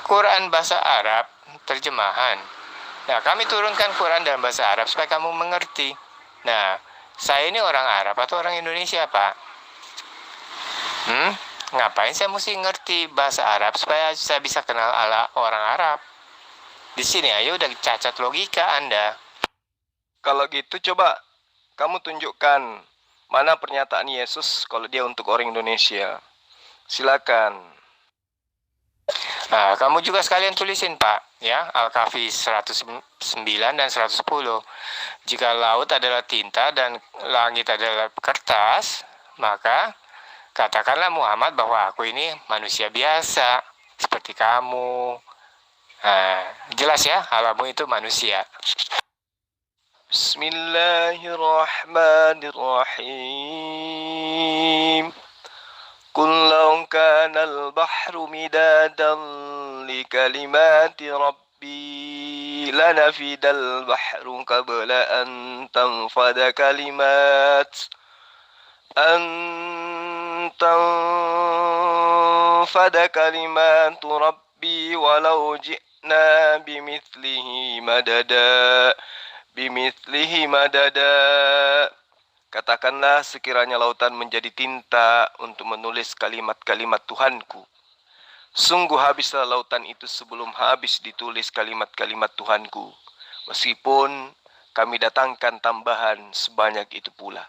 Quran bahasa Arab, terjemahan. Nah, kami turunkan Quran dalam bahasa Arab supaya kamu mengerti. Nah, saya ini orang Arab atau orang Indonesia, Pak? Ngapain saya mesti ngerti bahasa Arab supaya saya bisa kenal ala orang Arab? Di sini aja udah cacat logika Anda. Kalau gitu coba kamu tunjukkan mana pernyataan Yesus kalau dia untuk orang Indonesia. Silakan. Nah, kamu juga sekalian tulisin, Pak, ya, Al-Kahfi 109 dan 110. Jika laut adalah tinta dan langit adalah kertas, maka katakanlah Muhammad bahwa aku ini manusia biasa, seperti kamu. Nah, jelas ya, alamu itu manusia. Bismillahirrahmanirrahim. Qul law kana al-bahru midadan li kalimati rabbi lanafidal bahru qabla an tanfada kalimatu rabbi walau ji'na bimithlihi madada. Katakanlah sekiranya lautan menjadi tinta untuk menulis kalimat-kalimat Tuhanku. Sungguh habislah lautan itu sebelum habis ditulis kalimat-kalimat Tuhanku. Meskipun kami datangkan tambahan sebanyak itu pula.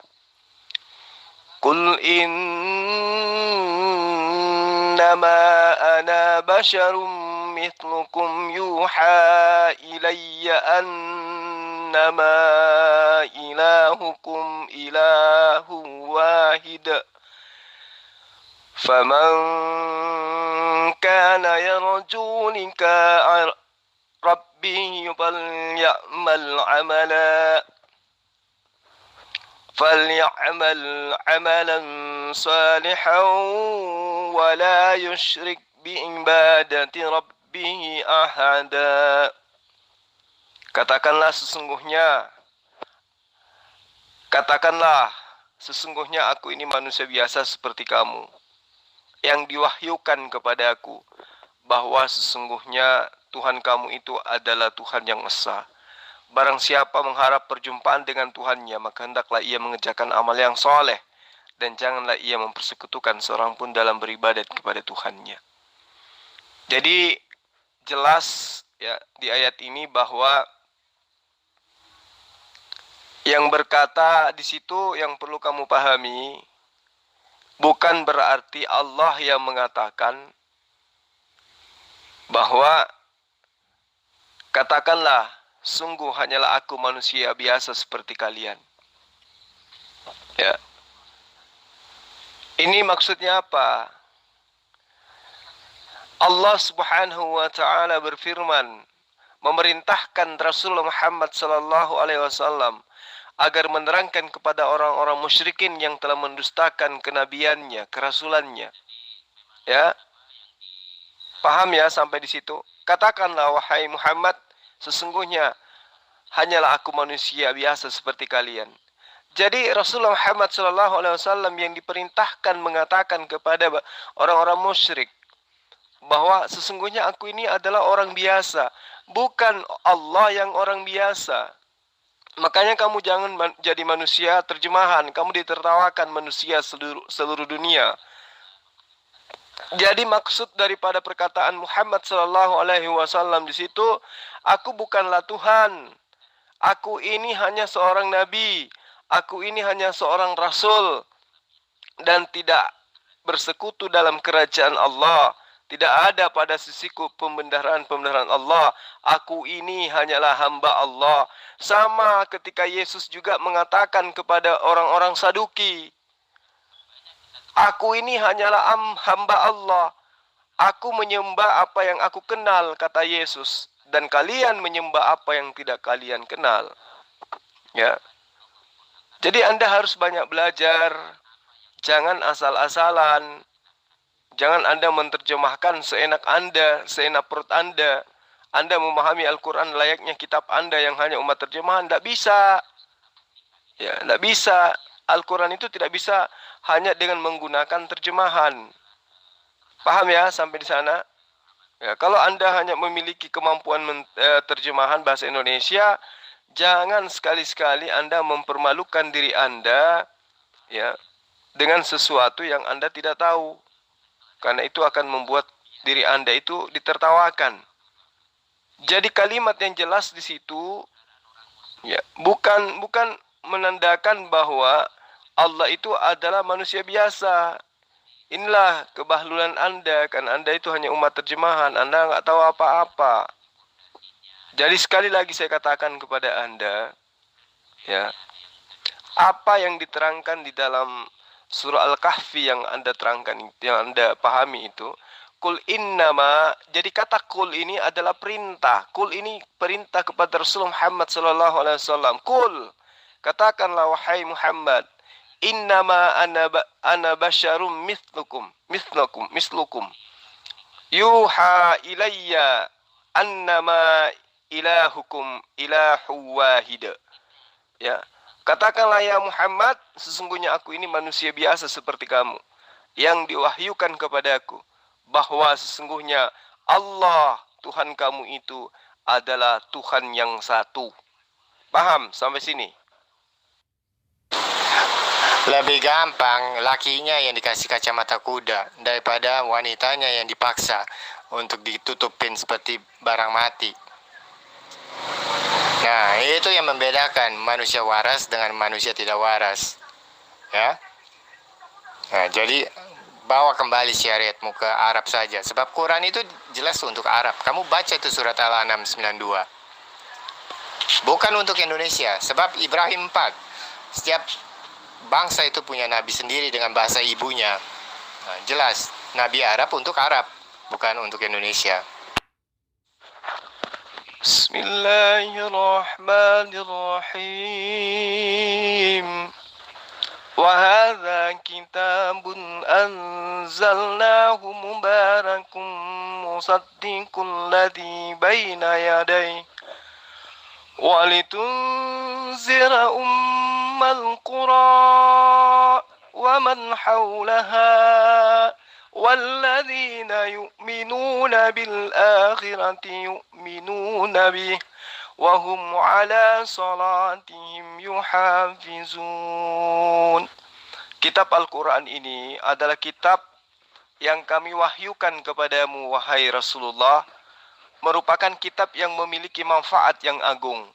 Qul innama ana basyarum mithlukum yuha ilayya annama ilahukum ilahu wahid. Faman kana yarju liqa'a rabbih فليعمل عملا صالحا ولا يشرك بعبادة ربه أحدا. Katakanlah sesungguhnya aku ini manusia biasa seperti kamu, yang diwahyukan kepadaku bahwa sesungguhnya Tuhan kamu itu adalah Tuhan yang esa. Barang siapa mengharap perjumpaan dengan Tuhannya, maka hendaklah ia mengerjakan amal yang soleh, dan janganlah ia mempersekutukan seorang pun dalam beribadat kepada Tuhannya. Jadi jelas ya di ayat ini bahwa yang berkata di situ yang perlu kamu pahami, bukan berarti Allah yang mengatakan bahwa katakanlah sungguh hanyalah aku manusia biasa seperti kalian. Ya. Ini maksudnya apa? Allah Subhanahu wa taala berfirman, memerintahkan Rasulullah Muhammad sallallahu alaihi wasallam agar menerangkan kepada orang-orang musyrikin yang telah mendustakan kenabiannya, kerasulannya. Ya. Paham ya sampai di situ? Katakanlah wahai Muhammad, sesungguhnya hanyalah aku manusia biasa seperti kalian. Jadi Rasulullah Muhammad SAW yang diperintahkan mengatakan kepada orang-orang musyrik bahwa sesungguhnya aku ini adalah orang biasa, bukan Allah yang orang biasa. Makanya kamu jangan jadi manusia terjemahan, kamu ditertawakan manusia seluruh dunia. Jadi maksud daripada perkataan Muhammad sallallahu alaihi wasallam di situ, aku bukanlah Tuhan. Aku ini hanya seorang nabi. Aku ini hanya seorang rasul dan tidak bersekutu dalam kerajaan Allah. Tidak ada pada sisiku pembendaharaan Allah. Aku ini hanyalah hamba Allah. Sama ketika Yesus juga mengatakan kepada orang-orang Saduki, aku ini hanyalah hamba Allah. Aku menyembah apa yang aku kenal, kata Yesus. Dan kalian menyembah apa yang tidak kalian kenal. Ya. Jadi Anda harus banyak belajar. Jangan asal-asalan. Jangan Anda menerjemahkan seenak Anda, seenak perut Anda. Anda memahami Al-Quran layaknya kitab Anda yang hanya umat terjemahan. Tidak bisa. Ya, tidak bisa. Al-Quran itu tidak bisa hanya dengan menggunakan terjemahan. Paham ya sampai di sana? Ya, kalau Anda hanya memiliki kemampuan terjemahan bahasa Indonesia, jangan sekali-sekali Anda mempermalukan diri Anda ya dengan sesuatu yang Anda tidak tahu. Karena itu akan membuat diri Anda itu ditertawakan. Jadi kalimat yang jelas di situ ya, bukan menandakan bahwa Allah itu adalah manusia biasa. Inilah kebahlulan Anda, kan Anda itu hanya umat terjemahan, Anda nggak tahu apa-apa. Jadi sekali lagi saya katakan kepada Anda, ya, apa yang diterangkan di dalam surah Al-Kahfi yang Anda terangkan, yang Anda pahami itu, kul innama, jadi kata kul ini adalah perintah. Kul ini perintah kepada Rasulullah Muhammad SAW. Kul, katakanlah wahai Muhammad, innama ana basyarum mislukum yuha ilayya annama ilahukum ilahu wahid. Ya, katakanlah ya Muhammad, sesungguhnya aku ini manusia biasa seperti kamu, yang diwahyukan kepadaku bahwa sesungguhnya Allah Tuhan kamu itu adalah Tuhan yang satu. Paham sampai sini? Lebih gampang lakinya yang dikasih kacamata kuda daripada wanitanya yang dipaksa untuk ditutupin seperti barang mati. Nah, itu yang membedakan manusia waras dengan manusia tidak waras. Ya. Nah, jadi bawa kembali syariatmu ke Arab saja. Sebab Quran itu jelas untuk Arab. Kamu baca itu surat Al-An'am 92. Bukan untuk Indonesia. Sebab Ibrahim 4. Setiap bangsa itu punya nabi sendiri dengan bahasa ibunya. Nah, jelas, nabi Arab untuk Arab, bukan untuk Indonesia. Bismillahirrahmanirrahim. Wa hadza kitabun anzalnahu mubarakun musaddiqul ladzi baina yadayhi walitunzira ummal qura wa man hawlaha والذين يؤمنون بالآخرة يؤمنون به وهم على صلاتهم يحافظون. Kitab Al-Quran ini adalah kitab yang kami wahyukan kepadamu wahai Rasulullah, merupakan kitab yang memiliki manfaat yang agung,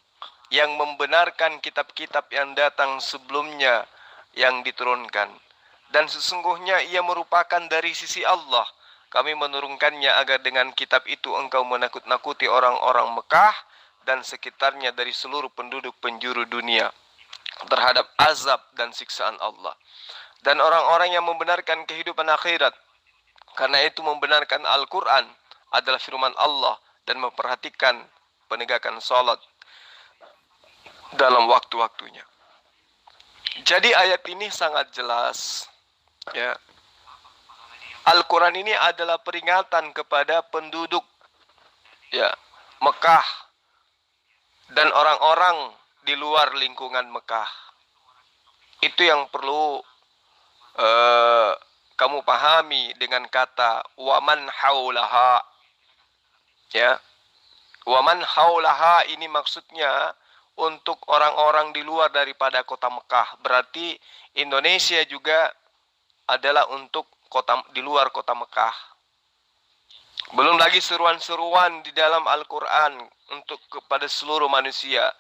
yang membenarkan kitab-kitab yang datang sebelumnya yang diturunkan. Dan sesungguhnya ia merupakan dari sisi Allah. Kami menurunkannya agar dengan kitab itu engkau menakut-nakuti orang-orang Mekah dan sekitarnya dari seluruh penduduk penjuru dunia terhadap azab dan siksaan Allah. Dan orang-orang yang membenarkan kehidupan akhirat, karena itu membenarkan Al-Quran adalah firman Allah dan memperhatikan penegakan salat dalam waktu-waktunya. Jadi ayat ini sangat jelas. Ya, Al-Quran ini adalah peringatan kepada penduduk ya Mekah dan orang-orang di luar lingkungan Mekah. Itu yang perlu kamu pahami dengan kata waman haulaha. Ya, waman haulaha ini maksudnya untuk orang-orang di luar daripada kota Mekah. Berarti Indonesia juga adalah untuk kota di luar kota Mekah. Belum lagi seruan-seruan di dalam Al-Quran untuk kepada seluruh manusia.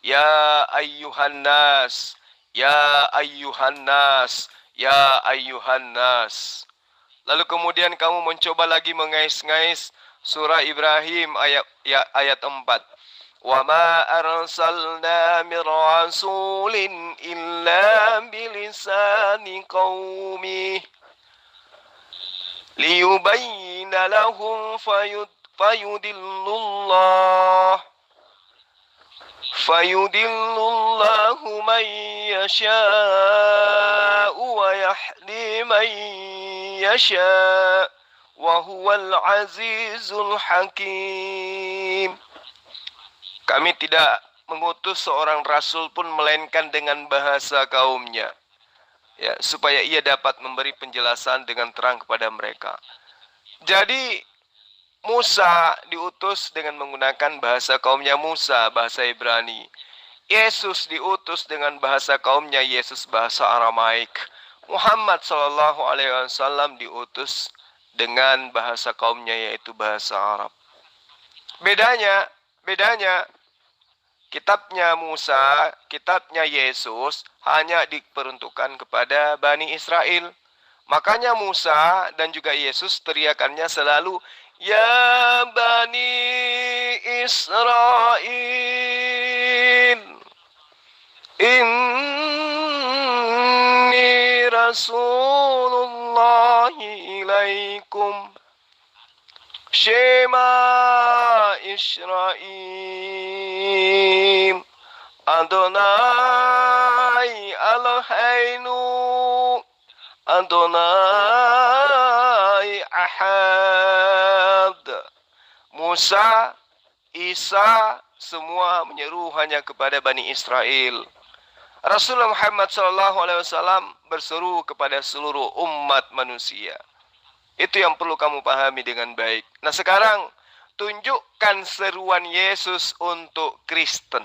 Ya ayyuhan nas, ya ayyuhan nas, ya ayyuhan nas. Lalu kemudian kamu mencoba lagi mengais-ngais surah Ibrahim ayat 4. وَمَا أَرْسَلْنَا مِنْ رَسُولٍ إِلَّا بِلِسَانِ قَوْمِهِ لِيُبَيِّنَ لَهُمْ فَيُضِلُّ اللَّهُ مَنْ يَشَاءُ وَيَهْدِي مَنْ يَشَاءُ وَهُوَ الْعَزِيزُ الْحَكِيمُ. Kami tidak mengutus seorang rasul pun melainkan dengan bahasa kaumnya, ya, supaya ia dapat memberi penjelasan dengan terang kepada mereka. Jadi Musa diutus dengan menggunakan bahasa kaumnya Musa, bahasa Ibrani. Yesus diutus dengan bahasa kaumnya Yesus, bahasa Aramaik. Muhammad Shallallahu Alaihi Wasallam diutus dengan bahasa kaumnya, yaitu bahasa Arab. Bedanya kitabnya Musa, kitabnya Yesus hanya diperuntukkan kepada Bani Israel. Makanya Musa dan juga Yesus teriakannya selalu, Ya Bani Israel, Inni Rasulullahi ilaikum, Shema Israel, Adonai Eloheinu, Adonai Ahad. Musa, Isa, semua menyeru hanya kepada Bani Israel. Rasulullah Muhammad SAW berseru kepada seluruh umat manusia. Itu yang perlu kamu pahami dengan baik. Nah sekarang, tunjukkan seruan Yesus untuk Kristen.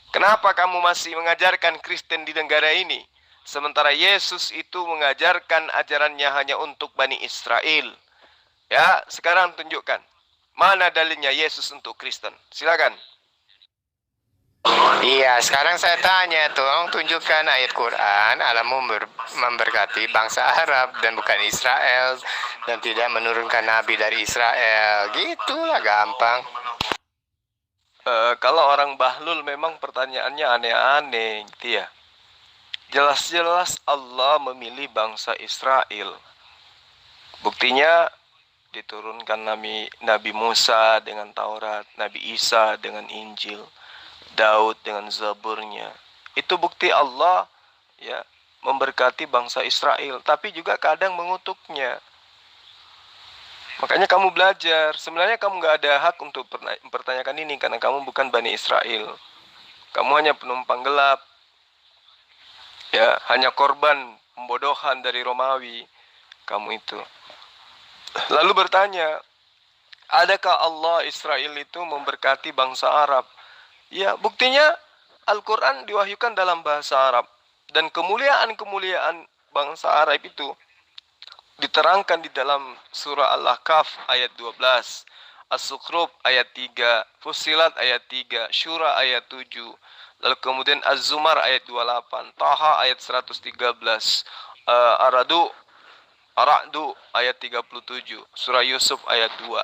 Kenapa kamu masih mengajarkan Kristen di negara ini? Sementara Yesus itu mengajarkan ajarannya hanya untuk Bani Israel. Ya, sekarang tunjukkan. Mana dalilnya Yesus untuk Kristen? Silakan. Iya, sekarang saya tanya, tolong tunjukkan ayat Quran, Allah memberkati bangsa Arab dan bukan Israel, dan tidak menurunkan nabi dari Israel. Gitulah gampang. Kalau orang bahlul memang pertanyaannya aneh-aneh gitu ya. Jelas-jelas Allah memilih bangsa Israel. Buktinya diturunkan Nabi Musa dengan Taurat, Nabi Isa dengan Injil, Daud dengan Zaburnya. Itu bukti Allah ya memberkati bangsa Israel, tapi juga kadang mengutuknya. Makanya kamu belajar. Sebenarnya kamu gak ada hak untuk mempertanyakan ini karena kamu bukan Bani Israel. Kamu hanya penumpang gelap. Ya, hanya korban pembodohan dari Romawi. Kamu itu. Lalu bertanya, adakah Allah Israel itu memberkati bangsa Arab? Ya, buktinya Al-Quran diwahyukan dalam bahasa Arab. Dan kemuliaan-kemuliaan bangsa Arab itu diterangkan di dalam surah Al-Ahqaf ayat 12, As-Sukhruf ayat 3, Fussilat ayat 3, Syura ayat 7, lalu kemudian Az-Zumar ayat 28, Taha ayat 113, Ar-Ra'du ayat 37, Surah Yusuf ayat 2.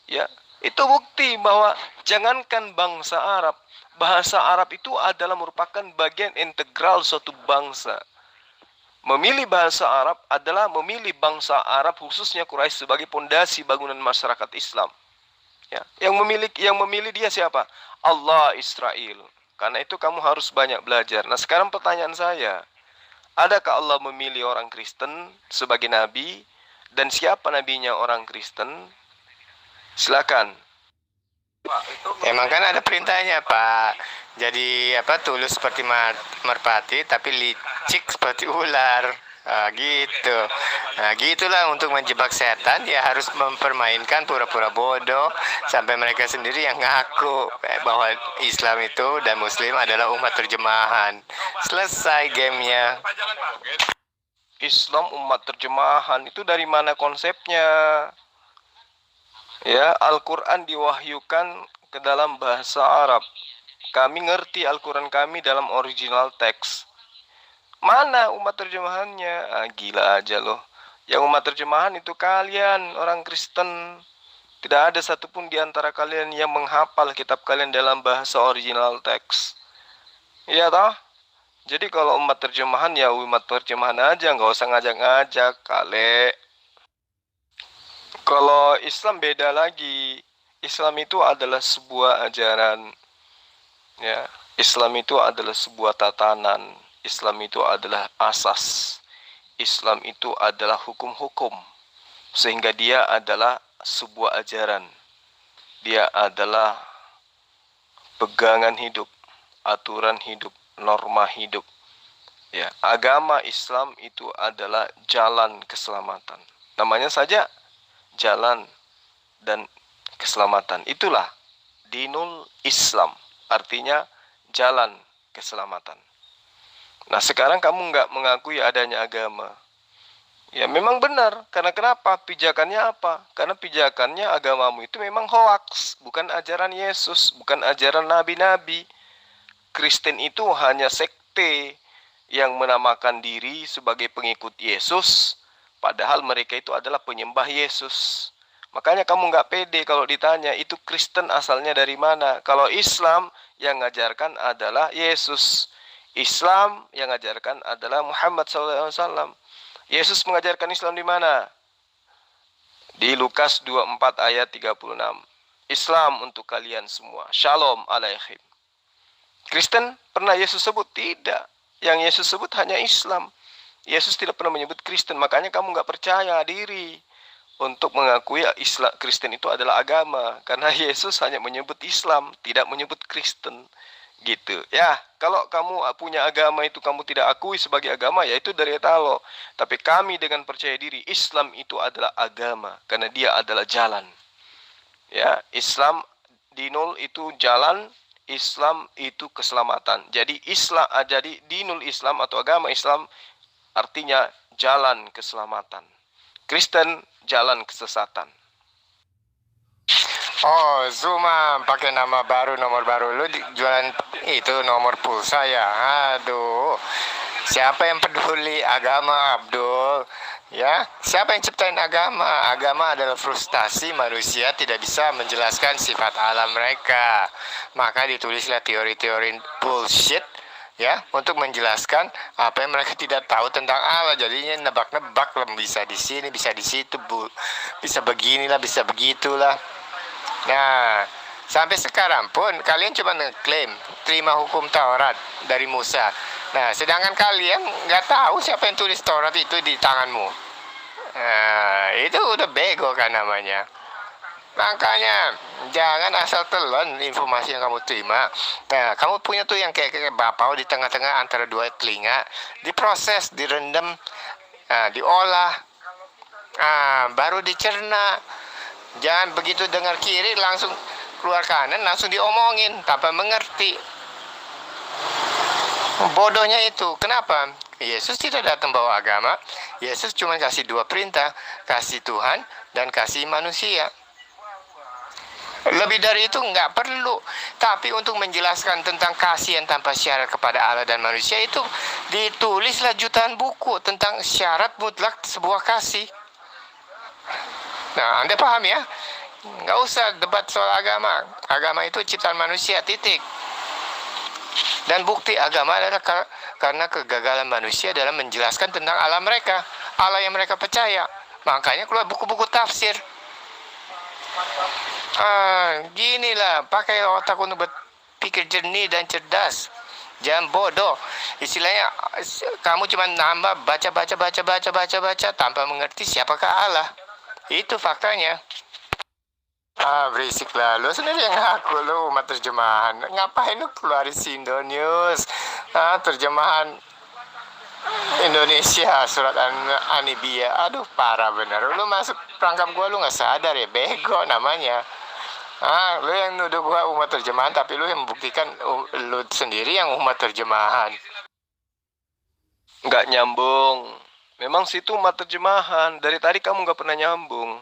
Ya, itu bukti bahwa jangankan bangsa Arab, bahasa Arab itu adalah merupakan bagian integral suatu bangsa. Memilih bahasa Arab adalah memilih bangsa Arab, khususnya Quraisy, sebagai pondasi bangunan masyarakat Islam. Ya, yang memilih dia siapa? Allah Israel. Karena itu kamu harus banyak belajar. Nah sekarang pertanyaan saya, adakah Allah memilih orang Kristen sebagai nabi? Dan siapa nabinya orang Kristen? Silakan. Emang kan ada perintahnya, Pak. Jadi tulus seperti merpati tapi licik seperti ular. Gitu. Nah, gitulah untuk menjebak setan, ya harus mempermainkan pura-pura bodoh sampai mereka sendiri yang ngaku bahwa Islam itu dan Muslim adalah umat terjemahan. Selesai gamenya. Islam umat terjemahan itu dari mana konsepnya? Ya, Al-Quran diwahyukan ke dalam bahasa Arab. Kami ngerti Al-Quran kami dalam original teks. Mana umat terjemahannya? Gila aja loh. Yang umat terjemahan itu kalian, orang Kristen. Tidak ada satupun di antara kalian yang menghafal kitab kalian dalam bahasa original teks. Iya toh? Jadi kalau umat terjemahan ya umat terjemahan aja, nggak usah ngajak-ngajak, kale. Kalau Islam beda lagi. Islam itu adalah sebuah ajaran. Ya, Islam itu adalah sebuah tatanan. Islam itu adalah asas. Islam itu adalah hukum-hukum. Sehingga dia adalah sebuah ajaran. Dia adalah pegangan hidup, aturan hidup, norma hidup. Ya, agama Islam itu adalah jalan keselamatan. Namanya saja jalan. dan keselamatan. Itulah dinul Islam, artinya jalan keselamatan. Nah, sekarang kamu nggak mengakui adanya agama. Ya memang benar, karena kenapa? Pijakannya apa? Karena pijakannya agamamu itu memang hoaks, bukan ajaran Yesus, bukan ajaran nabi-nabi. Kristen itu hanya sekte yang menamakan diri sebagai pengikut Yesus, padahal mereka itu adalah penyembah Yesus. Makanya kamu nggak pede kalau ditanya itu Kristen asalnya dari mana. Kalau Islam yang ngajarkan adalah Yesus. Islam yang ngajarkan adalah Muhammad SAW. Yesus mengajarkan Islam di mana? Di Lukas 24 ayat 36. Islam untuk kalian semua. Shalom alaihim. Kristen pernah Yesus sebut? Tidak. Yang Yesus sebut hanya Islam. Yesus tidak pernah menyebut Kristen. Makanya kamu nggak percaya diri untuk mengakui Islam Kristen itu adalah agama. Karena Yesus hanya menyebut Islam, tidak menyebut Kristen. Gitu ya. Kalau kamu punya agama itu kamu tidak akui sebagai agama, ya itu dari Allah. Tapi kami dengan percaya diri Islam itu adalah agama karena dia adalah jalan. Ya, Islam dinul itu jalan, Islam itu keselamatan. Jadi dinul Islam atau agama Islam artinya jalan keselamatan. Kristen jalan kesesatan. Oh, Zuma pakai nama baru, nomor baru. Lu jualan itu nomor pulsa ya? Aduh, siapa yang peduli agama, Abdul? Ya, siapa yang ciptain agama? Agama adalah frustasi manusia tidak bisa menjelaskan sifat alam mereka. Maka ditulislah teori-teori bullshit ya untuk menjelaskan apa yang mereka tidak tahu tentang Allah. Jadinya nebak-nebak lah, bisa di sini, bisa di situ, bisa beginilah, bisa begitulah. Nah, sampai sekarang pun kalian cuma ngeklaim terima hukum Taurat dari Musa. Nah, sedangkan kalian nggak tahu siapa yang tulis Taurat itu di tanganmu. Nah, itu udah bego kan namanya. Makanya jangan asal telan informasi yang kamu terima. Nah, kamu punya tuh yang kayak bapau di tengah-tengah antara dua telinga, diproses, direndam, diolah, baru dicerna. Jangan begitu dengar kiri langsung keluar kanan, langsung diomongin tanpa mengerti. Bodohnya itu. Kenapa? Yesus tidak datang bawa agama. Yesus cuma kasih dua perintah, kasih Tuhan dan kasih manusia. Lebih dari itu nggak perlu. Tapi untuk menjelaskan tentang kasih yang tanpa syarat kepada Allah dan manusia itu ditulislah jutaan buku tentang syarat mutlak sebuah kasih. Nah, Anda paham ya? Nggak usah debat soal agama. Agama itu ciptaan manusia, titik. Dan bukti agama adalah karena kegagalan manusia dalam menjelaskan tentang alam mereka, Allah yang mereka percaya. Makanya keluar buku-buku tafsir. Ginilah, pakai otak untuk berpikir jernih dan cerdas. Jangan bodoh. Istilahnya kamu cuma nambah baca tanpa mengerti siapakah Allah. Itu faktanya. Berisik lah. Lu sendiri yang ngaku lu umat terjemahan. Ngapain lu keluarin Sindo News? Terjemahan Indonesia, surat Anibia. Aduh, parah bener. Lu masuk perangkap gua, lu gak sadar ya. Bego namanya. Lu yang nuduh gua umat terjemahan, tapi lu yang membuktikan lu sendiri yang umat terjemahan. Nggak nyambung. Memang situ umat terjemahan. Dari tadi kamu nggak pernah nyambung.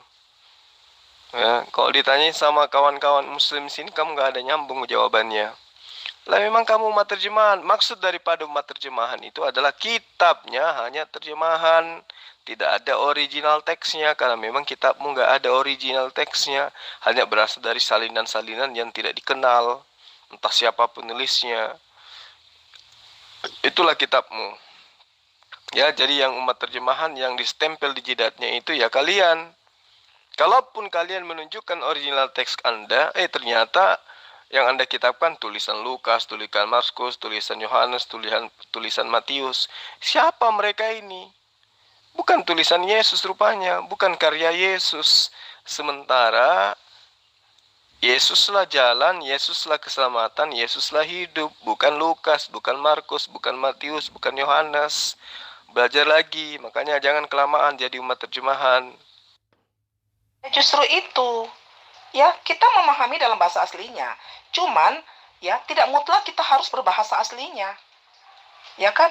Ya, kalau ditanya sama kawan-kawan muslim sini, kamu nggak ada nyambung jawabannya. Lah memang kamu umat terjemahan. Maksud daripada umat terjemahan itu adalah kitabnya hanya terjemahan. Tidak ada original teksnya. Karena memang kitabmu nggak ada original teksnya. Hanya berasal dari salinan-salinan yang tidak dikenal. Entah siapa penulisnya. Itulah kitabmu. Ya, jadi yang umat terjemahan yang distempel di jidatnya itu ya kalian. Kalaupun kalian menunjukkan original teks Anda, ternyata yang Anda kitabkan tulisan Lukas, tulisan Markus, tulisan Yohanes, tulisan Matius. Siapa mereka ini? Bukan tulisan Yesus rupanya, bukan karya Yesus. Sementara Yesuslah jalan, Yesuslah keselamatan, Yesuslah hidup. Bukan Lukas, bukan Markus, bukan Matius, bukan Yohanes. Belajar lagi, makanya jangan kelamaan jadi umat terjemahan. Justru itu, Ya, kita memahami dalam bahasa aslinya. Cuman, ya, tidak mutlak kita harus berbahasa aslinya. Ya kan?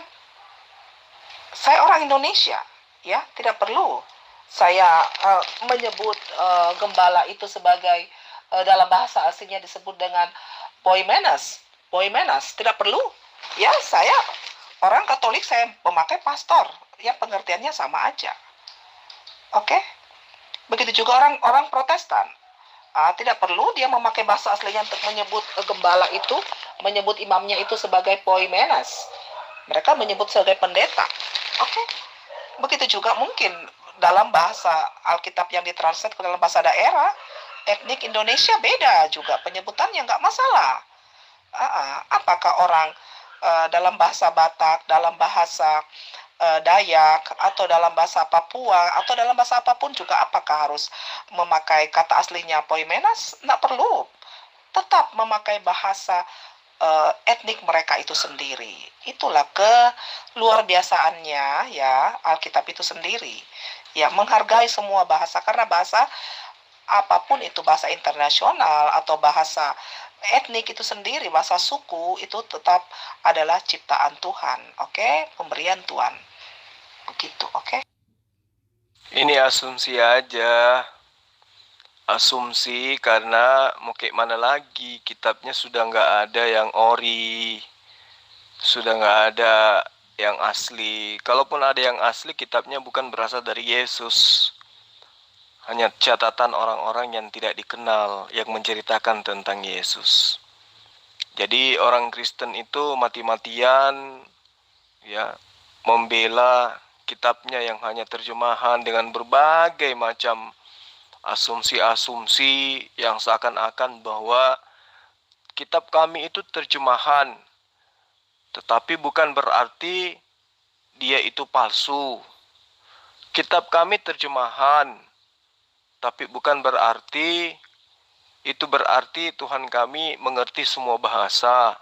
Saya orang Indonesia, ya, tidak perlu saya menyebut gembala itu sebagai dalam bahasa aslinya disebut dengan Poimenas. Poimenas, tidak perlu. Ya, saya orang Katolik, saya memakai pastor. Ya, pengertiannya sama aja. Oke? Begitu juga orang Protestan. Tidak perlu dia memakai bahasa aslinya untuk menyebut gembala itu, menyebut imamnya itu sebagai Poimenas. Mereka menyebut sebagai pendeta. Oke? Begitu juga mungkin dalam bahasa Alkitab yang ditranslate ke dalam bahasa daerah, etnik Indonesia beda juga penyebutannya, nggak masalah. Apakah orang dalam bahasa Batak, dalam bahasa Dayak, atau dalam bahasa Papua, atau dalam bahasa apapun juga, apakah harus memakai kata aslinya Poimenas? Nggak perlu. Tetap memakai bahasa etnik mereka itu sendiri. Itulah keluar biasaannya ya Alkitab itu sendiri. Ya, menghargai semua bahasa, karena bahasa apapun itu, bahasa internasional atau bahasa etnik itu sendiri, bahasa suku itu tetap adalah ciptaan Tuhan, oke? Pemberian Tuhan. Begitu, oke? Ini asumsi aja. Asumsi karena mau kayak mana lagi, kitabnya sudah nggak ada yang ori, sudah nggak ada yang asli. Kalaupun ada yang asli, kitabnya bukan berasal dari Yesus, hanya catatan orang-orang yang tidak dikenal yang menceritakan tentang Yesus. Jadi orang Kristen itu mati-matian ya membela kitabnya yang hanya terjemahan dengan berbagai macam asumsi-asumsi yang seakan-akan bahwa kitab kami itu terjemahan, tetapi bukan berarti dia itu palsu. Kitab kami terjemahan, tapi bukan berarti itu berarti Tuhan kami mengerti semua bahasa.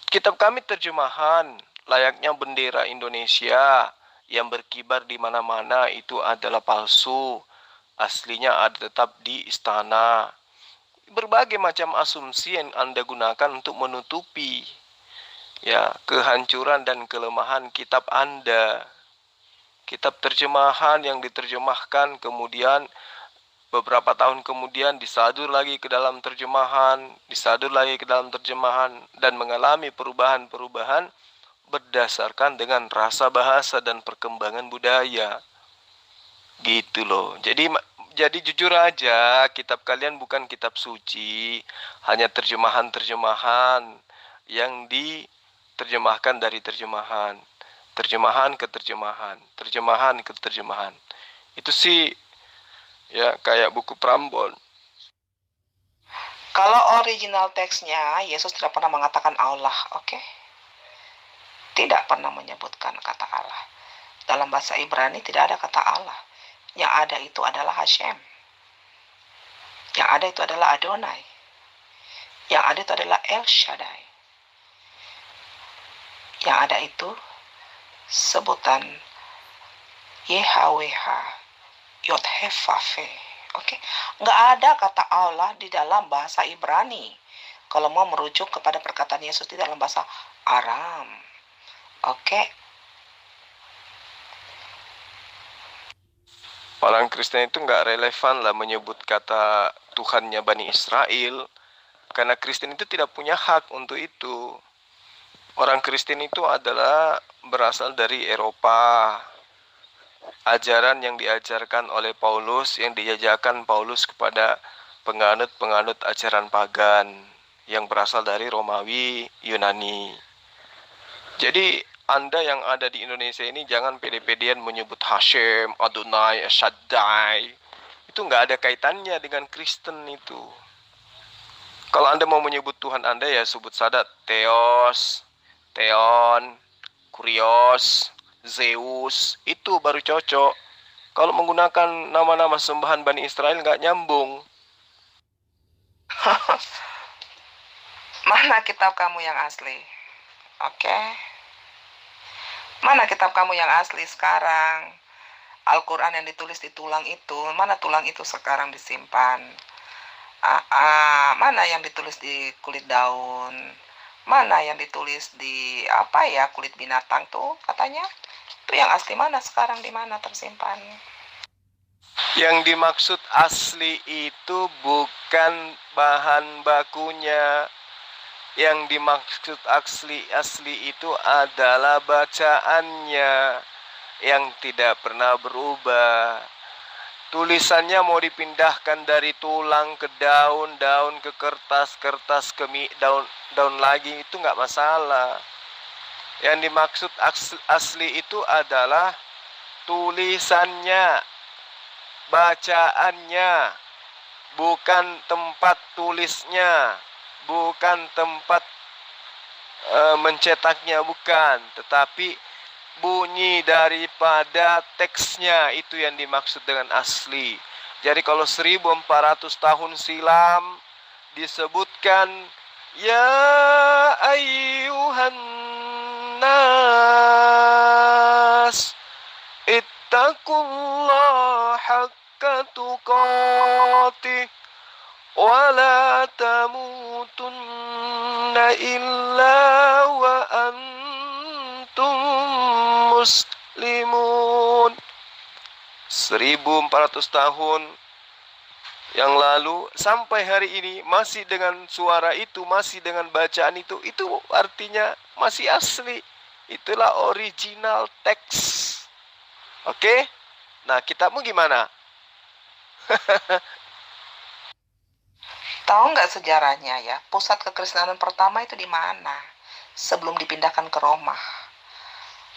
Kitab kami terjemahan, layaknya bendera Indonesia yang berkibar di mana-mana itu adalah palsu. Aslinya ada tetap di istana. Berbagai macam asumsi yang Anda gunakan untuk menutupi ya kehancuran dan kelemahan kitab Anda. Kitab terjemahan yang diterjemahkan kemudian beberapa tahun kemudian disadur lagi ke dalam terjemahan, disadur lagi ke dalam terjemahan, dan mengalami perubahan-perubahan berdasarkan dengan rasa bahasa dan perkembangan budaya. Gitu loh. Jadi jujur aja, kitab kalian bukan kitab suci, hanya terjemahan-terjemahan yang diterjemahkan dari terjemahan. Terjemahan ke terjemahan, terjemahan ke terjemahan. Itu sih ya kayak buku Prambon. Kalau original teksnya, Yesus tidak pernah mengatakan Allah, oke? Tidak pernah menyebutkan kata Allah. Dalam bahasa Ibrani tidak ada kata Allah. Yang ada itu adalah Hashem. Yang ada itu adalah Adonai. Yang ada itu adalah El Shaddai. Yang ada itu sebutan YHWH, Yod-Heh-Vav-He. Oke, nggak ada kata Allah di dalam bahasa Ibrani. Kalau mau merujuk kepada perkataan Yesus di dalam bahasa Aram. Oke. Orang Kristen itu nggak relevan lah menyebut kata Tuhannya Bani Israel, karena Kristen itu tidak punya hak untuk itu. Orang Kristen itu adalah berasal dari Eropa. Ajaran yang diajarkan oleh Paulus, yang diajarkan Paulus kepada penganut-penganut ajaran pagan yang berasal dari Romawi, Yunani. Jadi Anda yang ada di Indonesia ini jangan pede-pedean menyebut Hashem, Adonai, Shaddai. Itu nggak ada kaitannya dengan Kristen itu. Kalau Anda mau menyebut Tuhan Anda ya sebut saja Theos, Theon, Kurios, Zeus. Itu baru cocok. Kalau menggunakan nama-nama sembahan Bani Israel nggak nyambung. Mana kitab kamu yang asli? Oke. Mana kitab kamu yang asli sekarang? Al-Quran yang ditulis di tulang itu, mana tulang itu sekarang disimpan? Mana yang ditulis di kulit daun? Mana yang ditulis di kulit binatang tuh katanya? Itu yang asli mana sekarang, di mana tersimpan? Yang dimaksud asli itu bukan bahan bakunya. Yang dimaksud asli itu adalah bacaannya yang tidak pernah berubah. Tulisannya mau dipindahkan dari tulang ke daun, daun ke kertas, kertas ke daun lagi, itu nggak masalah. Yang dimaksud asli itu adalah tulisannya, bacaannya, bukan tempat tulisnya, bukan tempat mencetaknya, bukan, tetapi bunyi daripada teksnya, itu yang dimaksud dengan asli. Jadi kalau 1400 tahun silam disebutkan ya ayyuhan nas ittaqullaha haqqa tuqatih wa la tamutunna illa wa antum muslimun. 1400 tahun yang lalu sampai hari ini masih dengan suara itu, masih dengan bacaan itu artinya masih asli. Itulah original teks. Oke? Nah, kitabmu gimana? Tahu nggak sejarahnya ya? Pusat kekristenan pertama itu di mana? Sebelum dipindahkan ke Roma.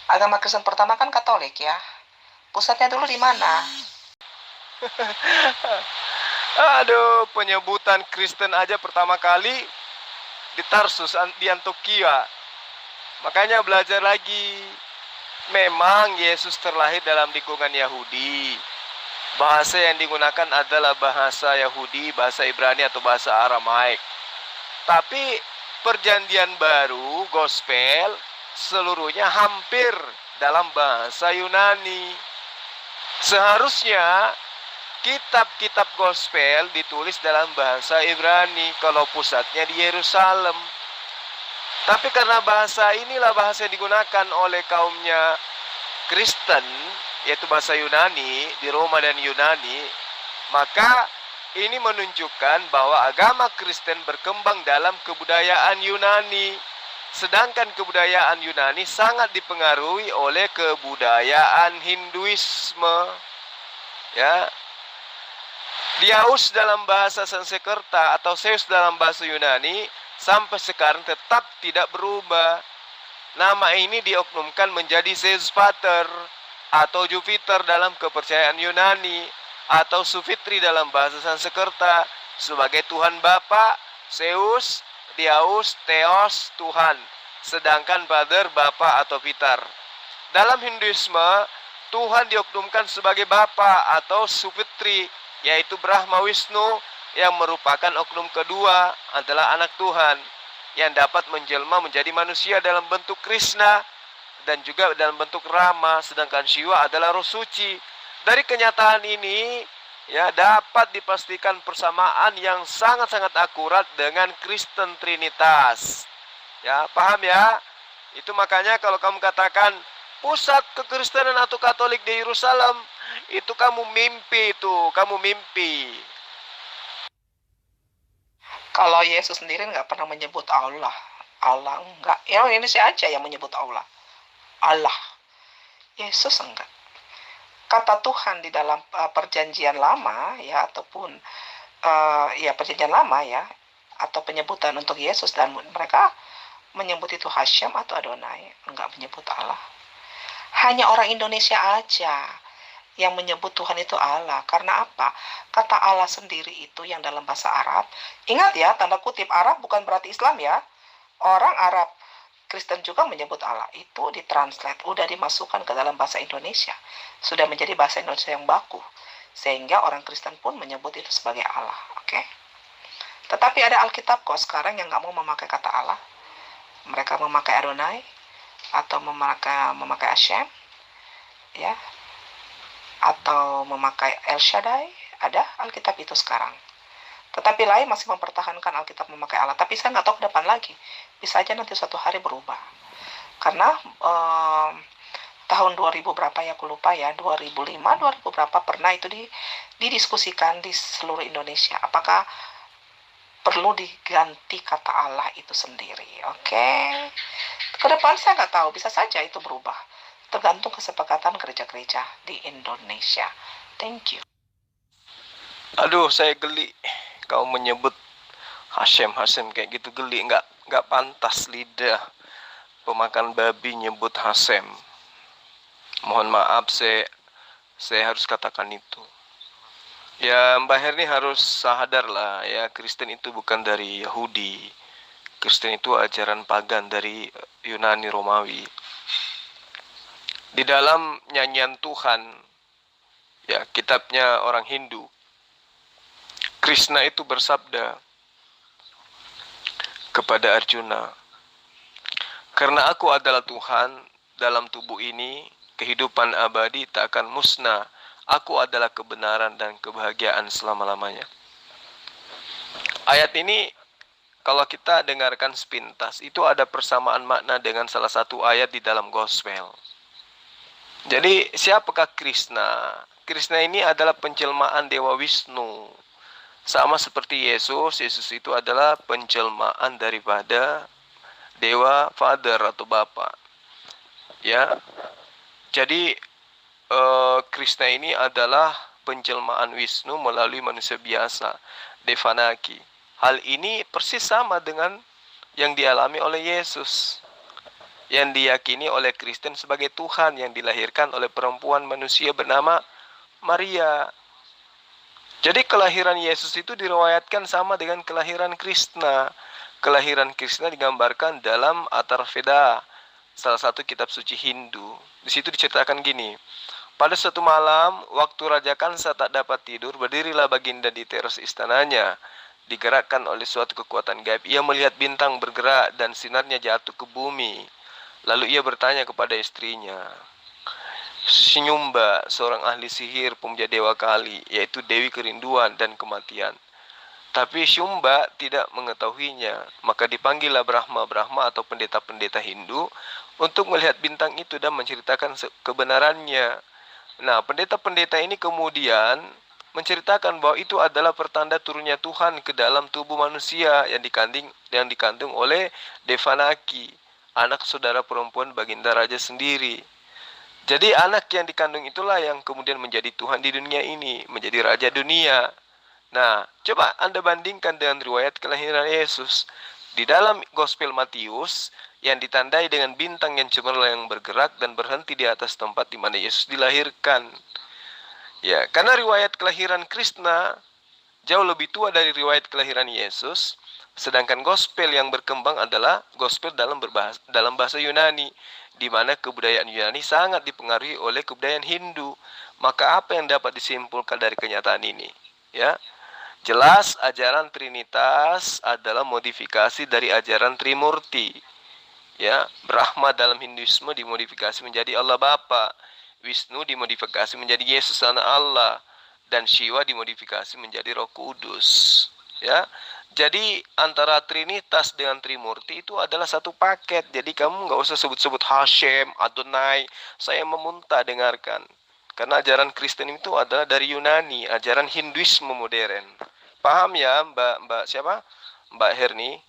Agama Kristen pertama kan Katolik ya. Pusatnya dulu di mana? Aduh, penyebutan Kristen aja pertama kali di Tarsus, di Antioquia. Makanya belajar lagi. Memang Yesus terlahir dalam lingkungan Yahudi. Bahasa yang digunakan adalah bahasa Yahudi, bahasa Ibrani atau bahasa Aramaik. Tapi perjanjian baru, gospel, seluruhnya hampir dalam bahasa Yunani. Seharusnya kitab-kitab gospel ditulis dalam bahasa Ibrani kalau pusatnya di Yerusalem. Tapi karena bahasa inilah bahasa yang digunakan oleh kaumnya Kristen, yaitu bahasa Yunani di Roma dan Yunani, maka ini menunjukkan bahwa agama Kristen berkembang dalam kebudayaan Yunani. Sedangkan kebudayaan Yunani sangat dipengaruhi oleh kebudayaan Hinduisme. Ya. Diaus dalam bahasa Sanskerta atau Zeus dalam bahasa Yunani sampai sekarang tetap tidak berubah. Nama ini dioknumkan menjadi Zeus Pater atau Jupiter dalam kepercayaan Yunani, atau Sufitri dalam bahasa Sanskerta sebagai Tuhan Bapa, Zeus, Diaus, Theos, Tuhan, sedangkan Father, Bapa atau Pitar. Dalam Hinduisme, Tuhan dioknumkan sebagai Bapa atau Sufitri, yaitu Brahma Wisnu, yang merupakan oknum kedua adalah anak Tuhan yang dapat menjelma menjadi manusia dalam bentuk Krishna dan juga dalam bentuk Rama, sedangkan Shiva adalah roh suci. Dari kenyataan ini ya dapat dipastikan persamaan yang sangat-sangat akurat dengan Kristen Trinitas. Ya, paham ya? Itu makanya kalau kamu katakan pusat kekristenan atau Katolik di Yerusalem, itu kamu mimpi, kamu mimpi. Kalau Yesus sendiri nggak pernah menyebut Allah. Allah enggak. Ya ini sih aja yang menyebut Allah. Allah. Yesus enggak. Kata Tuhan di dalam perjanjian lama ya, ataupun perjanjian lama ya, atau penyebutan untuk Yesus, dan mereka menyebut itu Hashem atau Adonai, enggak menyebut Allah. Hanya orang Indonesia aja yang menyebut Tuhan itu Allah. Karena apa? Kata Allah sendiri itu yang dalam bahasa Arab. Ingat ya, tanda kutip Arab bukan berarti Islam ya. Orang Arab Kristen juga menyebut Allah. Itu ditranslate, udah dimasukkan ke dalam bahasa Indonesia. Sudah menjadi bahasa Indonesia yang baku. Sehingga orang Kristen pun menyebut itu sebagai Allah. Oke? Tetapi ada Alkitab kok sekarang yang nggak mau memakai kata Allah. Mereka memakai Adonai atau memakai Hashem. Ya. atau memakai El Shaddai, ada Alkitab itu sekarang. Tetapi lain masih mempertahankan Alkitab memakai Allah. Tapi saya nggak tahu ke depan lagi. Bisa aja nanti suatu hari berubah. Karena tahun 2000 berapa ya, aku lupa ya, 2005, 2000 berapa pernah itu didiskusikan di seluruh Indonesia. Apakah perlu diganti kata Allah itu sendiri? Oke. Ke depan saya nggak tahu, bisa saja itu berubah. Tergantung kesepakatan gereja-gereja di Indonesia. Thank you. Aduh, saya geli. Kau menyebut Hashem kayak gitu, geli. Nggak pantas lidah pemakan babi nyebut Hashem. Mohon maaf, saya harus katakan itu. Ya, Mbak Herni harus sadar lah ya, Kristen itu bukan dari Yahudi. Kristen itu ajaran pagan dari Yunani Romawi. Di dalam nyanyian Tuhan, ya kitabnya orang Hindu, Krishna itu bersabda kepada Arjuna, "Karena aku adalah Tuhan, dalam tubuh ini kehidupan abadi tak akan musnah. Aku adalah kebenaran dan kebahagiaan selama-lamanya." Ayat ini kalau kita dengarkan sepintas, itu ada persamaan makna dengan salah satu ayat di dalam Gospel. Jadi siapakah Krishna? Krishna ini adalah penjelmaan Dewa Wisnu. Sama seperti Yesus itu adalah penjelmaan daripada Dewa Father atau Bapa. Ya. Jadi Krishna ini adalah penjelmaan Wisnu melalui manusia biasa, Devanaki. Hal ini persis sama dengan yang dialami oleh Yesus, yang diyakini oleh Kristen sebagai Tuhan, yang dilahirkan oleh perempuan manusia bernama Maria. Jadi kelahiran Yesus itu diriwayatkan sama dengan kelahiran Krishna. Kelahiran Krishna digambarkan dalam Atharvaveda, salah satu kitab suci Hindu. Di situ diceritakan gini, pada suatu malam, waktu Raja Kansa tak dapat tidur, berdirilah Baginda di teras istananya. Digerakkan oleh suatu kekuatan gaib, ia melihat bintang bergerak dan sinarnya jatuh ke bumi. Lalu ia bertanya kepada istrinya, Sinyumba, seorang ahli sihir pemuja Dewa Kali, yaitu Dewi Kerinduan dan Kematian. Tapi Syumba tidak mengetahuinya, maka dipanggillah Brahma atau pendeta-pendeta Hindu untuk melihat bintang itu dan menceritakan kebenarannya. Nah, pendeta-pendeta ini kemudian menceritakan bahwa itu adalah pertanda turunnya Tuhan ke dalam tubuh manusia yang dikandung oleh Devanaki, anak saudara perempuan Baginda Raja sendiri. Jadi anak yang dikandung itulah yang kemudian menjadi Tuhan di dunia ini, menjadi Raja dunia. Nah, coba Anda bandingkan dengan riwayat kelahiran Yesus. Di dalam Gospel Matius, yang ditandai dengan bintang yang cemerlang yang bergerak dan berhenti di atas tempat di mana Yesus dilahirkan. Ya, karena riwayat kelahiran Krishna jauh lebih tua dari riwayat kelahiran Yesus, sedangkan Gospel yang berkembang adalah Gospel dalam bahasa Yunani, di mana kebudayaan Yunani sangat dipengaruhi oleh kebudayaan Hindu. Maka apa yang dapat disimpulkan dari kenyataan ini? Ya, jelas ajaran Trinitas adalah modifikasi dari ajaran Trimurti. Ya, Brahma dalam Hinduisme dimodifikasi menjadi Allah Bapa, Wisnu dimodifikasi menjadi Yesus anak Allah, dan Shiva dimodifikasi menjadi Roh Kudus. Ya. Jadi antara Trinitas dengan Trimurti itu adalah satu paket. Jadi kamu nggak usah sebut-sebut Hashem, Adonai. Saya memuntah dengarkan. Karena ajaran Kristen itu adalah dari Yunani, ajaran Hinduisme modern. Paham ya Mbak siapa? Mbak Herni?